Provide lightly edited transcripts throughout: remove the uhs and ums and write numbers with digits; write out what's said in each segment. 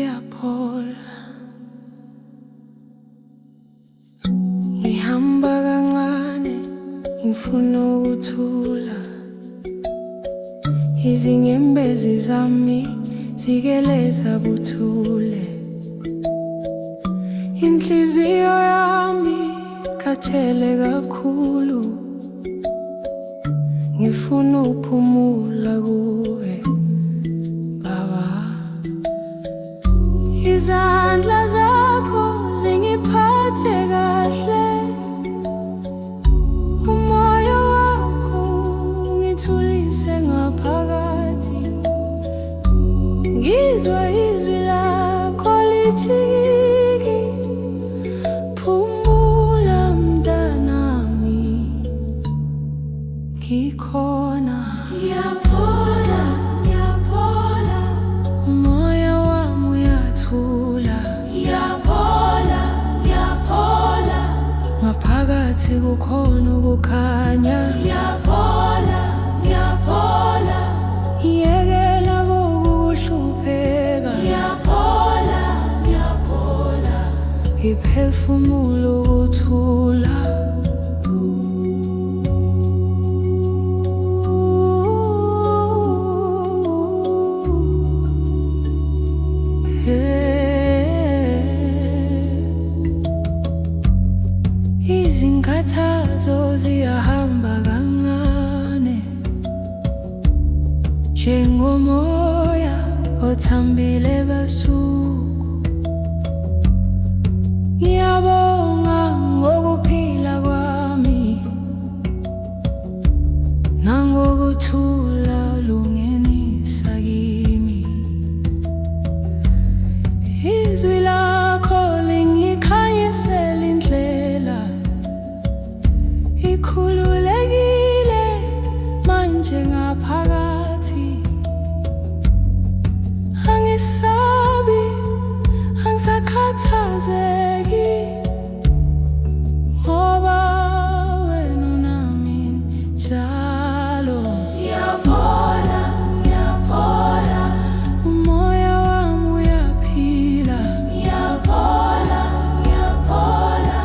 ngiyaphola, ngihamba kancane, ngifuna ukuthula. Izinyembezi zami zigeleza buthule, inhliziyo yami khathele kakhulu. Ngifuna ukuphumula kuwe Baba, izandla zakho zingiphathe kahle, umoya wakho ngithulise ngaphakathi. Ngizwa izwi lakho lithi, phumula mntanami, ngikhona. Ngiyaphola, ngiyaphola, umoya wami uyathula. Ngiyaphola, ngiyaphola, ngaphakathi kukhona ukukhanya. Ngiyaphola, ngiyaphola, ngiyekela kokuhlupheka. Ngiyaphola, ngiyaphola, ngiphefumula ukuthula. Izinkathazo ziyahamba kancane, njengomoya othambile ebusuku. Ngiyabonga ngokuphila kwami, nangokuthula lungenisa kimi. Izwi lakho lingikhanyisela indlela, ikhululekile manje ngaphakathi. Angisabi, angisakhathazeki, ngoba wena unami njalo. Ngiyaphola, ngiyaphola, umoya wami uyaphila. Ngiyaphola, ngiyaphola,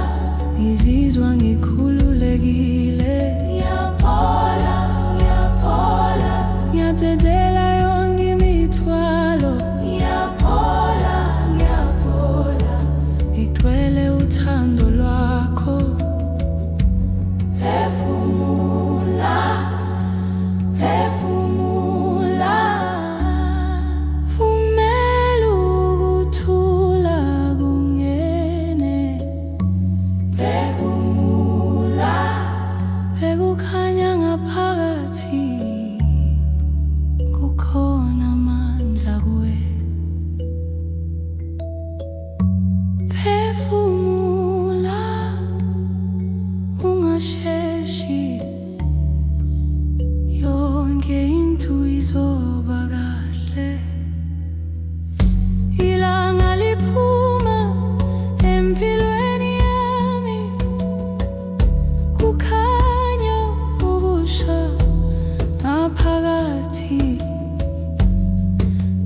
ngizizwa ngikhululekile. Ngiyaphola, ngiyaphola, ngiyadedela yonke imithwalo. Ngiyaphola, ngiyaphola, ngigcwele uthando lwakho. Phefumula, phefumula, vumela ukuthula kungene. Phefumula, bekukhanya ngaphakathi, kukhona amandla kuwe. Phefumula, ungasheshi, yonke into izoba kahle. Ilanga liphuma empilweni yami, kukhanya ukusha ngaphakathi.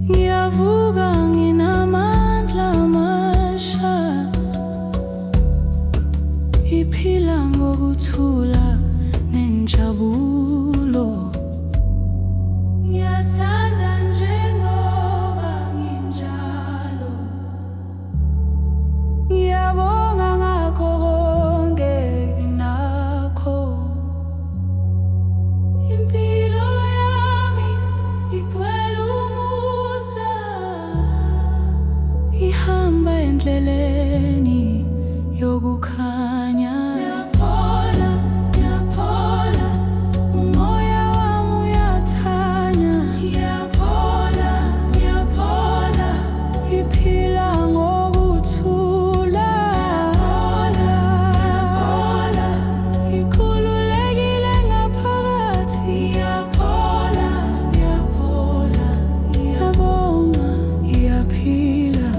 Ngiyavuka nginamandla amasha, iphila ngokuthula nenjabulo. Ngiyasanda njengoba nginjalo, ngiyabonga ngakho konke nginakho. Impilo yami igcwele umusa, ihamba endleleni yokukhanya. Ngiyaphola, ngiyaphola, umoya wami uyathanya. Ngiyaphola, ngiyaphola, ngiphila ngokuthula. Ngiyaphola, ngikhululekile ngaphakathi. Ngiyaphola, ngiyaphola, ngiyabonga, ngiyaphila.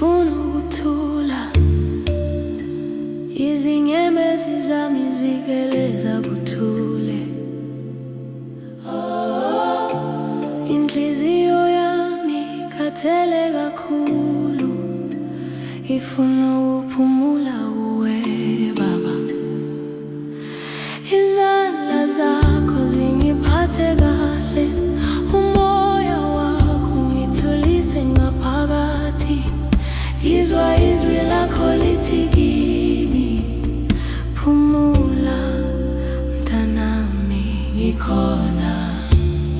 ngifuna ukuthula. Izinyembezi zami zigeleza buthule. Inhliziyo yami ikhathele kakhulu, ifuna ukuphumula kuwe Baba. Izandla zakho zingiphathe kahle, umoya wakho ungithulise ngaphakathi. Ngizwa izwi lakho lithi kimi, phumula mntanami, ngikhona.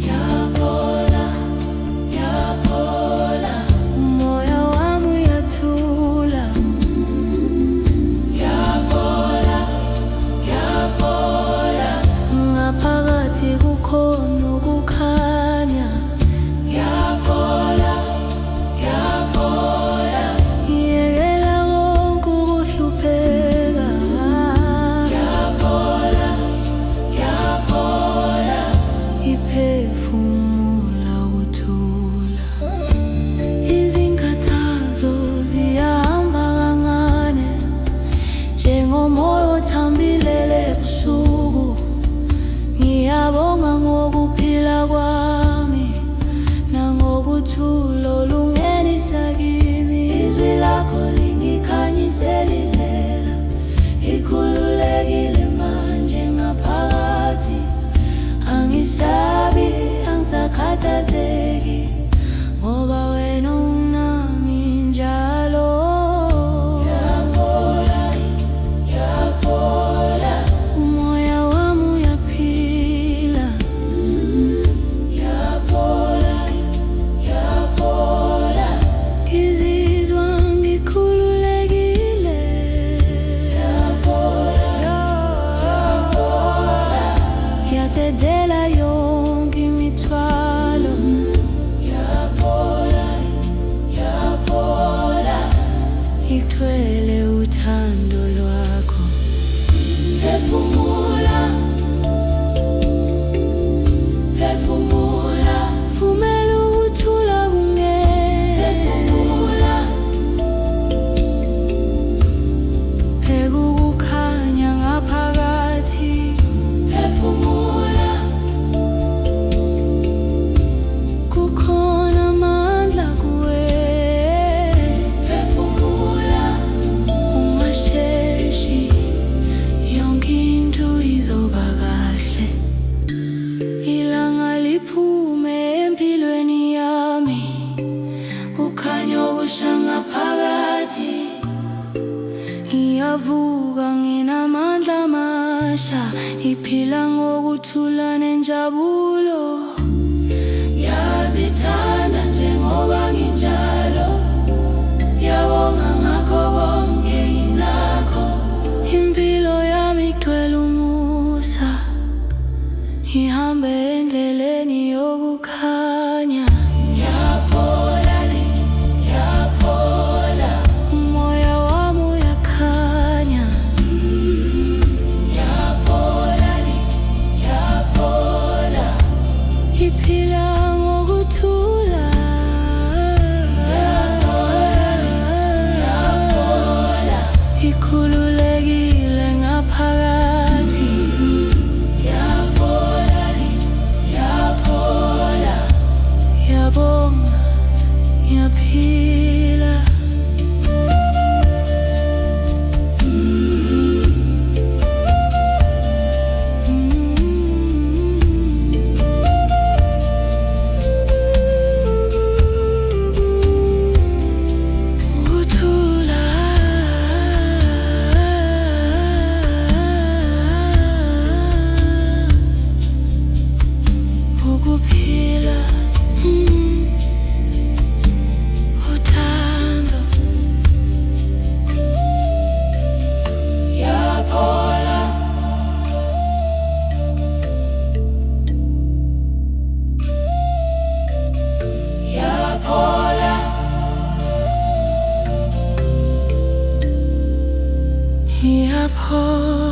Ngiyaphola, ngiyaphola, umoya wami uyathula. Ngiyaphola, ngiyaphola, ngaphakathi kukhona ukukhanya. Ngiyaphola, ngiyaphola, ngiyekela konke ukuhlupheka. Ngiyaphola, ngiyaphola, iphefumula uthula. Izinkathazo ziyahamba kancane, njengomoya othambilele ebusuku. Ngiyabonga ngokuphila kwami, nangokuthula olungenisa kimi. Izwi lakho lingikhanyisela indlela, ikhululekile manje ngaphakathi. Angisabi, angisakhathazeki, ngoba wena unami njalo. Ngiyaphola, ngiyaphola, umoya wami uyaphila. Ngiyaphola, ngiyaphola, ngizizwa ngikhululekile. Ngiyaphola, ngiyaphola, ngiyadedela yonke imithwalo. Ngiyaphola, ngiyaphola, ngithwele uthando lwakho. Phefumula, phefumula, vumela ukuthula kungene. Phefumula, pheka ukukhanya ngaphakathi. Phefumula, kukhona amandla kuwe. Phefumula, ungasheshi, yonke into izoba kahle. Ilanga liphume empilweni yami, kukhanya okusha ngaphakathi. Ngiyavuka nginamandla amasha, iphila ngokuthula nenjabulo. Ngiyazithanda njengoba nginjalo, ngiyabonga ngakho konke nginakho. Impilo yami igcwele umusa, ngihambe endleleni yokukhanya. Ngiyaphola, ngiyaphola, umoya wami uyakhanya. Ngiyaphola, ngiyaphola, iphila ngokuthula. Ngiyaphola, ngiyaphola, ikhululekile ngaphakathi. Ngiyaphola, ngiyaphola, ngiyabonga, ngiyaphila. Ukuthula, ukuphila, uthando. Ngiyaphola, ngiyaphola, ngiyaphola.